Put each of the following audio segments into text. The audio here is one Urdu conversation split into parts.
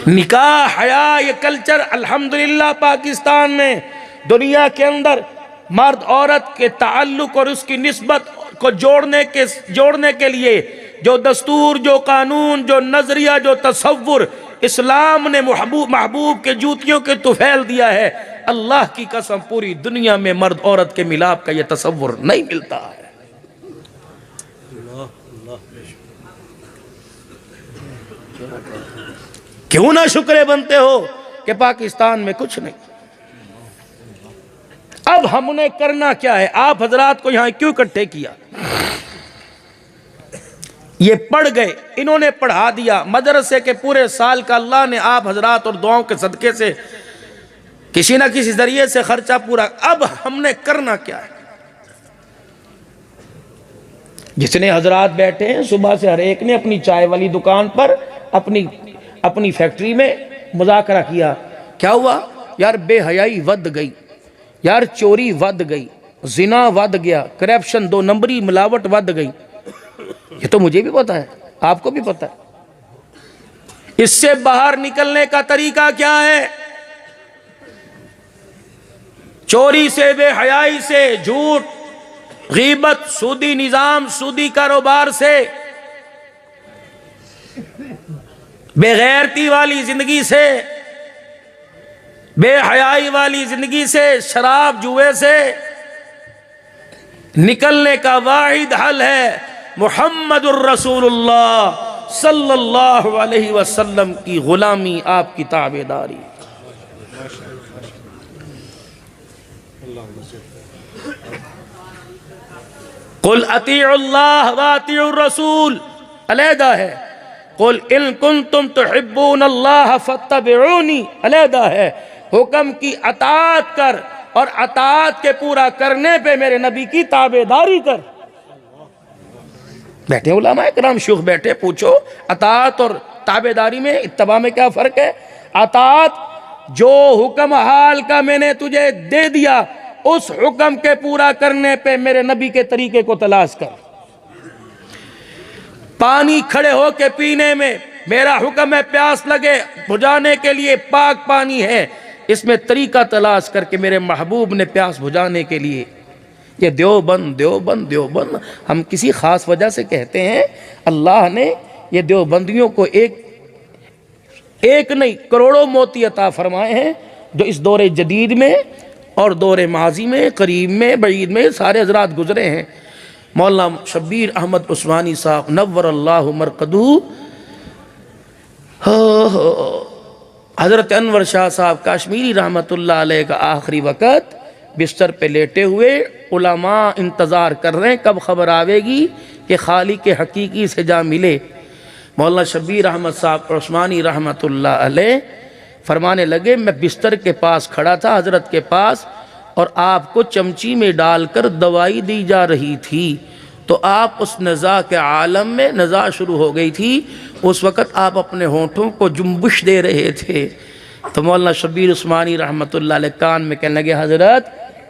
نکاح حیا یہ کلچر الحمدللہ پاکستان میں دنیا کے اندر مرد عورت کے تعلق اور اس کی نسبت کو جوڑنے کے لیے جو دستور، جو قانون، جو نظریہ، جو تصور اسلام نے محبوب کے جوتیوں کے طفیل دیا ہے، اللہ کی قسم پوری دنیا میں مرد عورت کے ملاپ کا یہ تصور نہیں ملتا ہے۔ کیوں نہ شکرے بنتے ہو کہ پاکستان میں کچھ نہیں۔ اب ہم نے کرنا کیا ہے؟ آپ حضرات کو یہاں کیوں اکٹھے کیا؟ یہ پڑھ گئے، انہوں نے پڑھا دیا، مدرسے کے پورے سال کا اللہ نے آپ حضرات اور دعاؤں کے صدقے سے کسی نہ کسی ذریعے سے خرچہ پورا۔ اب ہم نے کرنا کیا ہے؟ جتنے حضرات بیٹھے ہیں صبح سے ہر ایک نے اپنی چائے والی دکان پر اپنی فیکٹری میں مذاکرہ کیا۔ کیا ہوا؟ یار بے حیائی ود گئی، یار چوری ود گئی، زنا ود گیا، کرپشن، 2 نمبری ملاوٹ ود گئی۔ یہ تو مجھے بھی پتا ہے، آپ کو بھی پتا ہے۔ اس سے باہر نکلنے کا طریقہ کیا ہے؟ چوری سے، بے حیائی سے، جھوٹ، غیبت، سودی نظام، سودی کاروبار سے، بے غیرتی والی زندگی سے، بے حیائی والی زندگی سے، شراب جوئے سے نکلنے کا واحد حل ہے محمد الرسول اللہ صلی اللہ علیہ وسلم کی غلامی، آپ کی تابعداری۔ قل اطیعوا اللہ واطیعوا الرسول علیحدہ ہے، قل ان کنتم تحبون اللہ فاتبعونی علیحدہ ہے۔ حکم کی اطاعت کر اور اطاعت کے پورا کرنے پہ میرے نبی کی تابعداری کر۔ بیٹھے علماء کرام شیوخ بیٹھے، پوچھو اطاعت اور تابعداری میں، اتباع میں کیا فرق ہے؟ اطاعت جو حکم حال کا میں نے تجھے دے دیا اس حکم کے پورا کرنے پہ میرے نبی کے طریقے کو تلاش کر۔ پانی کھڑے ہو کے پینے میں میرا حکم ہے، پیاس لگے بجھانے کے لیے پاک پانی ہے، اس میں طریقہ تلاش کر کے میرے محبوب نے پیاس بجھانے کے لیے۔ یہ دیوبند دیوبند دیوبند ہم کسی خاص وجہ سے کہتے ہیں، اللہ نے یہ دیوبندیوں کو ایک نہیں کروڑوں موتی عطا فرمائے ہیں، جو اس دور جدید میں اور دور ماضی میں، قریب میں، بعید میں سارے حضرات گزرے ہیں۔ مولانا شبیر احمد عثمانی صاحب نور اللہ مرقدہ، حضرت انور شاہ صاحب کاشمیری رحمت اللہ علیہ کا آخری وقت بستر پہ لیٹے ہوئے، علماء انتظار کر رہے ہیں کب خبر آوے گی کہ خالق حقیقی سے جا ملے۔ مولانا شبیر احمد صاحب عثمانی رحمت اللہ علیہ فرمانے لگے، میں بستر کے پاس کھڑا تھا حضرت کے پاس، اور آپ کو چمچی میں ڈال کر دوائی دی جا رہی تھی، تو آپ اس نزاع کے عالم میں، نزاع شروع ہو گئی تھی، اس وقت آپ اپنے ہونٹوں کو جنبش دے رہے تھے۔ تو مولانا شبیر عثمانی رحمت اللہ علیہ کان میں کہنے لگے، حضرت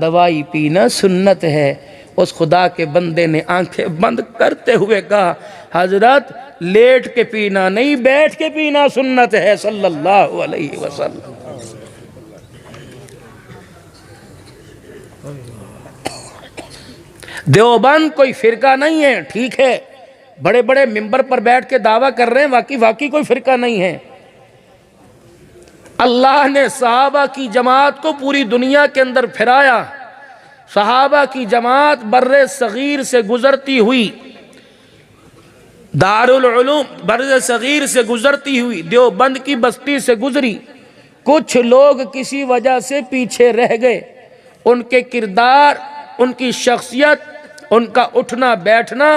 دوائی پینا سنت ہے۔ اس خدا کے بندے نے آنکھیں بند کرتے ہوئے کہا، حضرت لیٹ کے پینا نہیں، بیٹھ کے پینا سنت ہے، صلی اللہ علیہ وسلم۔ دیوبند کوئی فرقہ نہیں ہے، ٹھیک ہے، بڑے بڑے ممبر پر بیٹھ کے دعویٰ کر رہے ہیں، واقعی کوئی فرقہ نہیں ہے۔ اللہ نے صحابہ کی جماعت کو پوری دنیا کے اندر پھیرایا، صحابہ کی جماعت بر صغیر سے گزرتی ہوئی، دارالعلوم بر صغیر سے گزرتی ہوئی دیوبند کی بستی سے گزری۔ کچھ لوگ کسی وجہ سے پیچھے رہ گئے، ان کے کردار، ان کی شخصیت، ان کا اٹھنا بیٹھنا،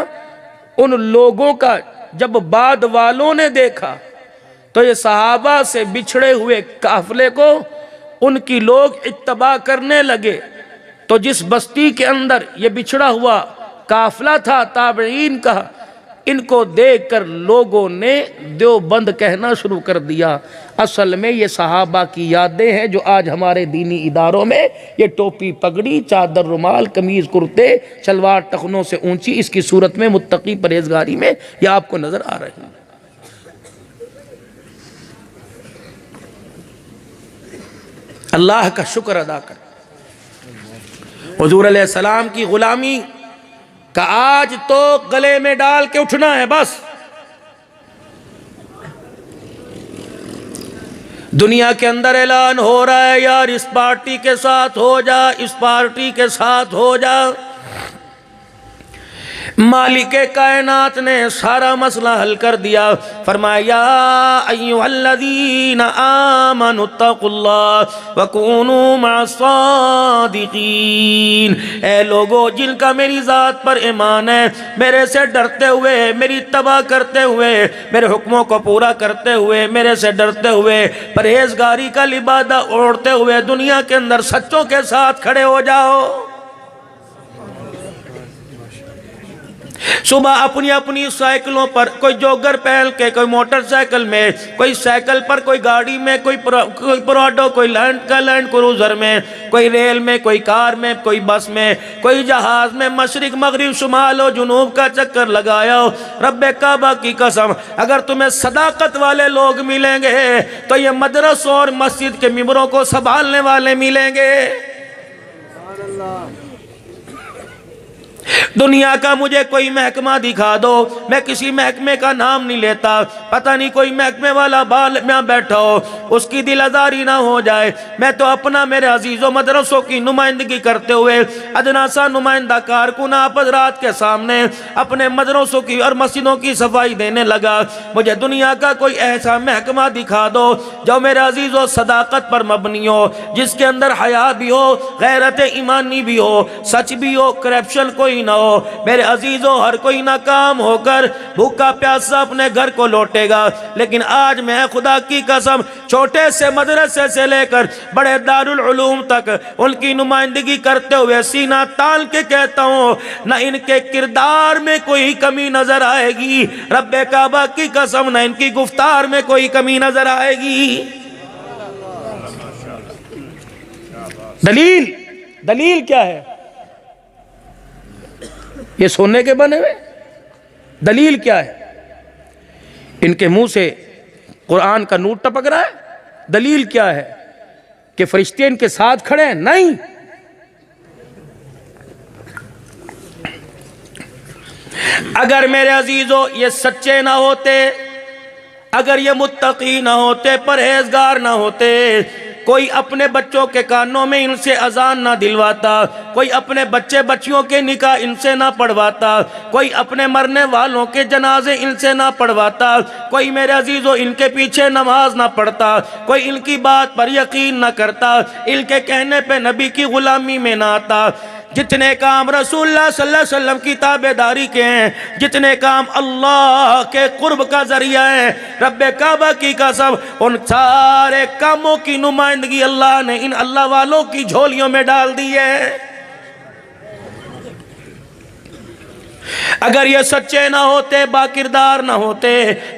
ان لوگوں کا جب بعد والوں نے دیکھا تو یہ صحابہ سے بچھڑے ہوئے قافلے کو ان کی لوگ اتباع کرنے لگے۔ تو جس بستی کے اندر یہ بچھڑا ہوا قافلہ تھا تابعین کا، ان کو دیکھ کر لوگوں نے دیوبند کہنا شروع کر دیا۔ اصل میں یہ صحابہ کی یادیں ہیں جو آج ہمارے دینی اداروں میں یہ ٹوپی پگڑی، چادر رومال، قمیض کرتے، شلوار ٹخنوں سے اونچی، اس کی صورت میں متقی پرہیزگاری میں یہ آپ کو نظر آ رہی ہے۔ اللہ کا شکر ادا کر۔ حضور علیہ السلام کی غلامی کا آج تو گلے میں ڈال کے اٹھنا ہے بس۔ دنیا کے اندر اعلان ہو رہا ہے یار اس پارٹی کے ساتھ ہو جا، اس پارٹی کے ساتھ ہو جا۔ مالک کائنات نے سارا مسئلہ حل کر دیا، فرمایا یا ایھا الذین آمنوا اتقوا اللہ وکونوا مع الصادقین، اے لوگو جن کا میری ذات پر ایمان ہے، میرے سے ڈرتے ہوئے، میری اتباع کرتے ہوئے، میرے حکموں کو پورا کرتے ہوئے، میرے سے ڈرتے ہوئے، پرہیزگاری کا لبادہ اوڑھتے ہوئے دنیا کے اندر سچوں کے ساتھ کھڑے ہو جاؤ۔ صبح اپنی اپنی سائیکلوں پر، کوئی جوگر پہن کے، کوئی موٹر سائیکل میں، کوئی سائیکل پر، کوئی گاڑی میں، کوئی پراڈو، کوئی لینڈ کروزر میں، کوئی ریل میں، کوئی کار میں، کوئی بس میں، کوئی جہاز میں، مشرق مغرب شمال و جنوب کا چکر لگایا ہو۔ رب کعبہ کی قسم اگر تمہیں صداقت والے لوگ ملیں گے تو یہ مدرسوں اور مسجد کے ممبروں کو سنبھالنے والے ملیں گے۔ دنیا کا مجھے کوئی محکمہ دکھا دو، میں کسی محکمے کا نام نہیں لیتا، پتہ نہیں کوئی محکمے والا بال میں بیٹھا ہو، اس کی دل آزاری نہ ہو جائے، میں تو اپنا میرے عزیزوں مدرسوں کی نمائندگی کرتے ہوئے ادنا سا نمائندہ کارکن آپ حضرات کے سامنے اپنے مدرسوں کی اور مسجدوں کی صفائی دینے لگا۔ مجھے دنیا کا کوئی ایسا محکمہ دکھا دو جو میرے عزیزوں صداقت پر مبنی ہو، جس کے اندر حیا بھی ہو، غیرت ایمانی بھی ہو، سچ بھی ہو، کرپشن کوئی نہ ہو۔ میرے عزیزوں ہر کوئی ناکام ہو کر بھوکا پیاسا اپنے گھر کو لوٹے گا، لیکن آج میں خدا کی قسم چھوٹے سے مدرسے سے لے کر بڑے دارالعلوم تک ان کی نمائندگی کرتے ہوئے سینہ تان کے کہتا ہوں، نہ ان کے کردار میں کوئی کمی نظر آئے گی، رب کعبہ کی قسم نہ ان کی گفتار میں کوئی کمی نظر آئے گی۔ دلیل کیا ہے؟ یہ سونے کے بنے ہوئے؟ دلیل کیا ہے؟ ان کے منہ سے قرآن کا نور ٹپک رہا ہے؟ دلیل کیا ہے؟ کہ فرشتے ان کے ساتھ کھڑے ہیں؟ نہیں۔ اگر میرے عزیزوں یہ سچے نہ ہوتے، اگر یہ متقی نہ ہوتے، پرہیزگار نہ ہوتے، کوئی اپنے بچوں کے کانوں میں ان سے اذان نہ دلواتا، کوئی اپنے بچے بچیوں کے نکاح ان سے نہ پڑھواتا، کوئی اپنے مرنے والوں کے جنازے ان سے نہ پڑھواتا، کوئی میرے عزیزوں ان کے پیچھے نماز نہ پڑھتا، کوئی ان کی بات پر یقین نہ کرتا، ان کے کہنے پہ نبی کی غلامی میں نہ آتا، جتنے کام رسول اللہ صلی اللہ علیہ وسلم کی تابعداری کے ہیں، جتنے کام اللہ کے قرب کا ذریعہ ہیں، رب کعبہ کی قسم ان سارے کاموں کی نمائندگی اللہ نے ان اللہ والوں کی جھولیوں میں ڈال دی ہے۔ اگر یہ سچے نہ ہوتے، باکردار نہ ہوتے،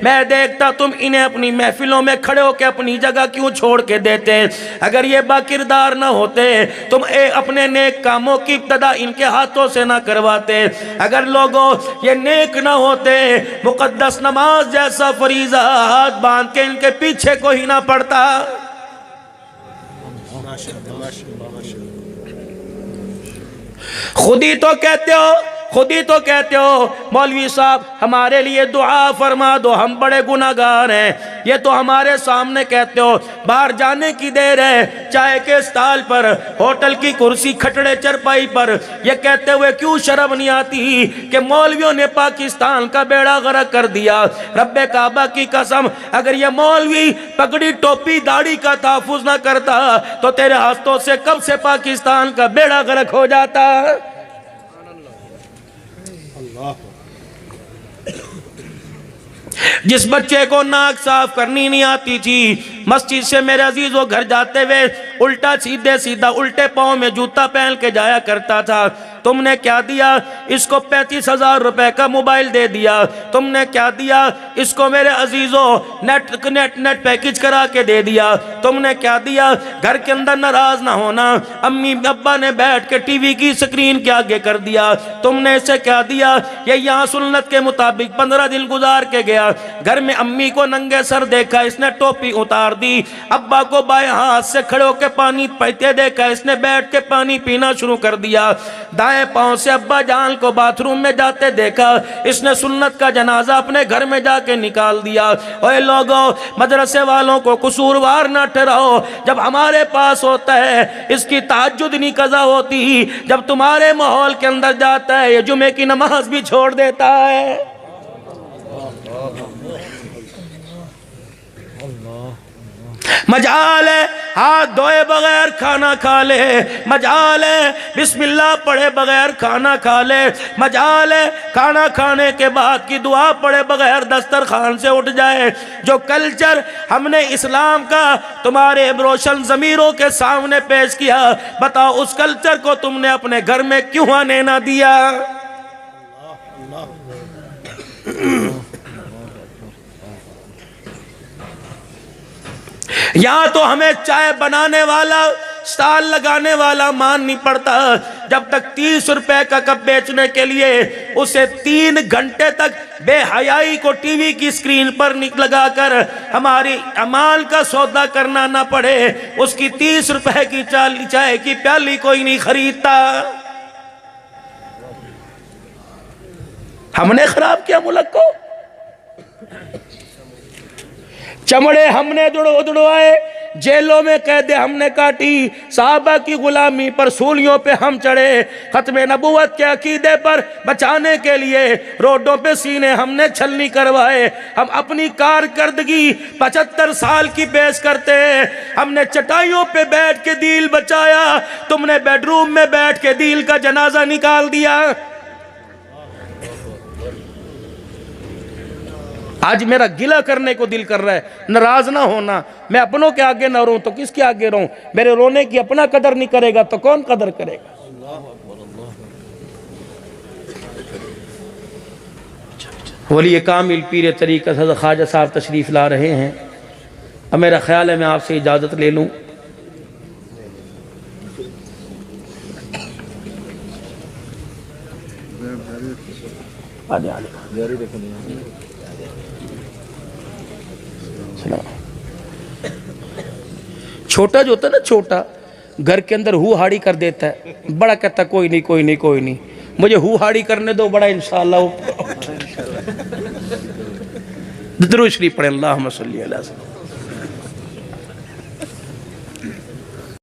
میں دیکھتا تم انہیں اپنی محفلوں میں کھڑے ہو کے اپنی جگہ کیوں چھوڑ کے دیتے؟ اگر یہ باکردار نہ ہوتے تم اپنے نیک کاموں کی ابتدا ان کے ہاتھوں سے نہ کرواتے۔ اگر لوگوں یہ نیک نہ ہوتے، مقدس نماز جیسا فریضہ ہاتھ باندھ کے ان کے پیچھے کوئی نہ پڑتا۔ خود ہی تو کہتے ہو مولوی صاحب ہمارے لیے دعا فرما دو، ہم بڑے گناہگار ہیں، یہ تو ہمارے سامنے کہتے ہو۔ باہر جانے کی دیر ہے، چائے کے اسٹال پر، ہوٹل کی کرسی کھٹڑے چرپائی پر، یہ کہتے ہوئے کیوں شرم نہیں آتی کہ مولویوں نے پاکستان کا بیڑا غرق کر دیا؟ رب کعبہ کی قسم اگر یہ مولوی پگڑی ٹوپی داڑھی کا تحفظ نہ کرتا تو تیرے ہاتھوں سے کب سے پاکستان کا بیڑا غرق ہو جاتا۔ جس بچے کو ناک صاف کرنی نہیں آتی تھی، مسجد سے میرے عزیزوں گھر جاتے ہوئے الٹا سیدھا الٹے پاؤں میں جوتا پہن کے جایا کرتا تھا، تم نے کیا دیا؟ اس کو 35,000 روپے کا موبائل دے دیا۔ تم نے کیا دیا؟ اس کو میرے عزیزوں نیٹ پیکج کرا کے دے دیا۔ تم نے کیا دیا؟ گھر کے اندر ناراض نہ ہونا، امی ابا نے بیٹھ کے ٹی وی کی سکرین کے آگے کر دیا۔ تم نے اسے کیا دیا؟ یہ یہاں سنت کے مطابق 15 دن گزار کے گیا، گھر میں امی کو ننگے سر دیکھا، اس نے ٹوپی اتار دی۔ ابا کو بائیں ہاتھ سے کھڑے ہو کے پانی پیتے دیکھا، اس نے بیٹھ کے پانی پینا شروع کر دیا۔ دائیں پاؤں سے ابا جان کو باتھ روم میں جاتے دیکھا، اس نے سنت کا جنازہ اپنے گھر میں جا کے نکال دیا۔ اوے لوگوں، مدرسے والوں کو قصوروار نہ ٹھہراؤ، جب ہمارے پاس ہوتا ہے اس کی تہجد نہیں قضا ہوتی، جب تمہارے ماحول کے اندر جاتا ہے یہ جمعے کی نماز بھی چھوڑ دیتا ہے۔ مجال ہے ہاتھ دھوئے بغیر کھانا کھا لے، مجال ہے بسم اللہ پڑھے بغیر کھانا کھا لے، مجال ہے کھانا کھانے کے بعد کی دعا پڑھے بغیر دسترخوان سے اٹھ جائے۔ جو کلچر ہم نے اسلام کا تمہارے روشن ضمیروں کے سامنے پیش کیا، بتاؤ اس کلچر کو تم نے اپنے گھر میں کیوں آنے نہ دیا؟ یہاں تو ہمیں چائے بنانے والا، سٹال لگانے والا مان نہیں پڑتا، جب تک 30 روپے کا کپ بیچنے کے لیے اسے 3 گھنٹے تک بے حیائی کو ٹی وی کی سکرین پر لگا کر ہماری امال کا سودا کرنا نہ پڑے، اس کی 30 روپے کی چائے کی پیالی کوئی نہیں خریدتا۔ ہم نے خراب کیا ملک کو، چمڑے ہم نے اڑوائے، جیلوں میں قیدیں ہم نے کاٹی، صحابہ کی غلامی پر سولیوں پہ ہم چڑھے، ختم نبوت کے عقیدے پر بچانے کے لیے روڈوں پہ سینے ہم نے چھلنی کروائے۔ ہم اپنی کارکردگی 75 سال کی پیش کرتے ہیں، ہم نے چٹائیوں پہ بیٹھ کے دین بچایا، تم نے بیڈ روم میں بیٹھ کے دین کا جنازہ نکال دیا۔ آج میرا گلہ کرنے کو دل کر رہا ہے، ناراض نہ ہونا، میں اپنوں کے آگے نہ رہوں تو کس کے آگے رہوں؟ میرے رونے کی اپنا قدر نہیں کرے گا تو کون قدر کرے گا؟ ولی کامل پیر طریقت حضرت خواجہ صاحب تشریف لا رہے ہیں، اب میرا خیال ہے میں آپ سے اجازت لے لوں۔ چھوٹا جو ہوتا ہے نا، چھوٹا گھر کے اندر ہو ہاڑی کر دیتا ہے، بڑا کہتا ہے کوئی نہیں کوئی نہیں کوئی نہیں، مجھے ہو ہاڑی کرنے دو، بڑا انشاءاللہ درود شریف پڑھیں، اللہم صلی علیہ وسلم۔